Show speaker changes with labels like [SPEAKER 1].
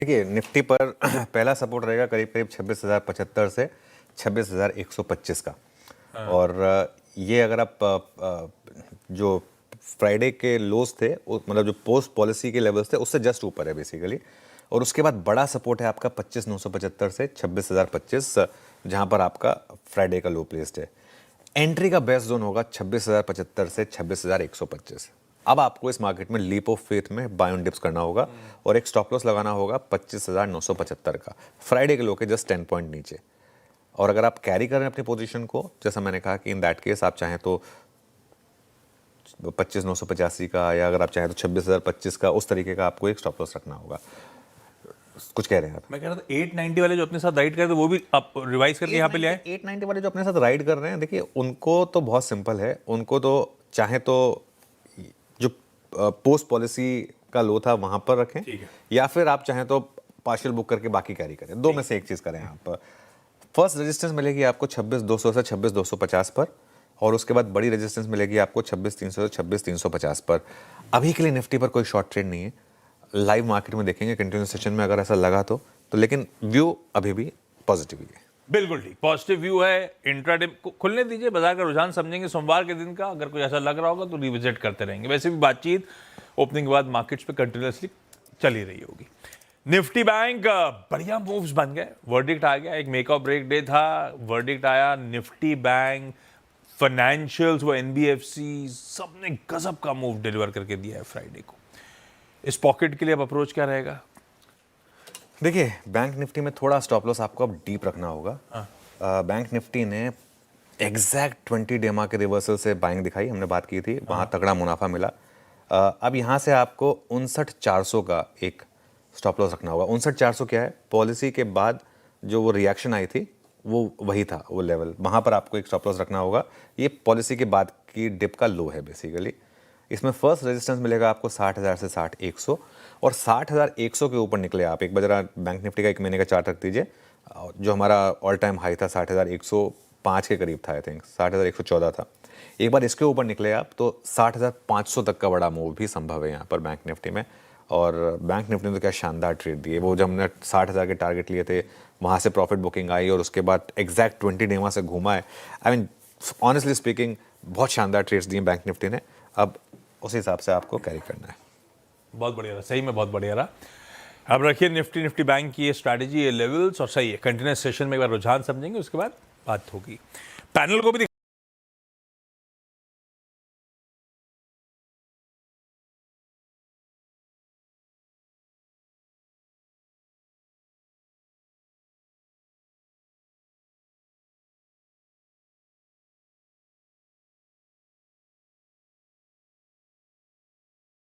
[SPEAKER 1] देखिए निफ्टी पर पहला सपोर्ट रहेगा करीब करीब 26,075 से 26,125 का। और ये अगर आप जो फ्राइडे के लोज थे मतलब जो पोस्ट पॉलिसी के लेवल्स थे उससे जस्ट ऊपर है बेसिकली। और उसके बाद बड़ा सपोर्ट है आपका 25,975 से 26,025, जहां पर आपका फ्राइडे का लो प्लेस्ड है। एंट्री का बेस्ट जोन होगा 26,075 से 26,125। अब आपको इस मार्केट में लीप ऑफ फेथ में बाय ऑन डिप्स करना होगा और एक स्टॉप लॉस लगाना होगा 25,975 का, फ्राइडे के लो के जस्ट 10 पॉइंट नीचे। और अगर आप कैरी करें अपनी पोजीशन को, जैसा मैंने कहा कि इन दैट केस आप चाहें तो 25,985 का, या अगर आप चाहें तो 26,025 का, उस तरीके का आपको एक स्टॉप लॉस रखना होगा। कुछ कह रहे हैं आप?
[SPEAKER 2] मैं कह रहा था 890 वाले जो अपने साथ राइड कर रहे थे वो भी आप रिवाइज करके यहाँ पे ले आए।
[SPEAKER 1] 890 वाले जो अपने साथ राइड कर रहे हैं, देखिए उनको तो बहुत सिंपल है। उनको तो चाहे तो जो पोस्ट पॉलिसी का लो था वहां पर रखें, या फिर आप चाहें तो पार्शियल बुक करके बाकी कैरी करें। दो में से एक चीज करें आप। फर्स्ट रेजिस्टेंस मिलेगी आपको 26,200 से 26,250 पर, और उसके बाद बड़ी रेजिस्टेंस मिलेगी आपको 26,300 से 26,350 पर। अभी के लिए निफ्टी पर कोई शॉर्ट ट्रेड नहीं है। लाइव मार्केट में देखेंगे कंटिन्यूस सेशन में अगर ऐसा लगा तो लेकिन व्यू अभी भी पॉजिटिव ही है।
[SPEAKER 2] बिल्कुल ठीक, पॉजिटिव व्यू है। इंट्राडे खुलने दीजिए, बाजार का रुझान समझेंगे सोमवार के दिन का। अगर कुछ ऐसा लग रहा होगा तो रिविजिट करते रहेंगे। वैसे भी बातचीत ओपनिंग के बाद मार्केट्स पे कंटिन्यूसली चल ही रही होगी। निफ्टी बैंक बढ़िया मूव्स बन गए, वर्डिक्ट आ गया। एक मेक और ब्रेक डे था, वर्डिक्ट आया। निफ्टी बैंक, फाइनेंशियल्स व एनबीएफसी सबने गजब का मूव डिलीवर करके दिया है फ्राइडे को। इस पॉकेट के लिए अब अप्रोच क्या रहेगा?
[SPEAKER 1] देखिए बैंक निफ्टी में थोड़ा स्टॉप लॉस आपको अब डीप रखना होगा। बैंक निफ्टी ने एग्जैक्ट 20 डेमा के रिवर्सल से बाइंग दिखाई, हमने बात की थी, वहां तगड़ा मुनाफा मिला। अब यहां से आपको 59,400 का एक स्टॉप लॉस रखना होगा। 59,400 क्या है? पॉलिसी के बाद जो वो रिएक्शन आई थी वो वही था, वो लेवल, वहां पर आपको एक स्टॉप लॉस रखना होगा। ये पॉलिसी के बाद की डिप का लो है बेसिकली। इसमें फर्स्ट रेजिस्टेंस मिलेगा आपको 60,000 से 60,100, और 60,100 के ऊपर निकले आप। एक बार जरा बैंक निफ्टी का एक महीने का चार्ट रख दीजिए। जो हमारा ऑल टाइम हाई था 60,105 के करीब था, आई थिंक 60,114 था। एक बार इसके ऊपर निकले आप तो 60,500 तक का बड़ा मूव भी संभव है यहाँ पर बैंक निफ्टी में। और बैंक निफ्टी ने तो क्या शानदार ट्रेड दिए। वो जब हमने 60,000 के टारगेट लिए थे, वहाँ से प्रॉफिट बुकिंग आई और उसके बाद एग्जैक्ट 20 डेमा से घूमा है। आई मीन ऑनेस्टली स्पीकिंग बहुत शानदार ट्रेड्स दिए बैंक निफ्टी ने। अब उस हिसाब से आपको कैरी करना है।
[SPEAKER 2] बहुत बढ़िया रहा, सही में बहुत बढ़िया रहा। अब रखिए निफ्टी बैंक की ये स्ट्रैटेजी, ये लेवल्स, और सही है कंटिन्यूस सेशन में एक बार रुझान समझेंगे, उसके बाद बात होगी। पैनल को भी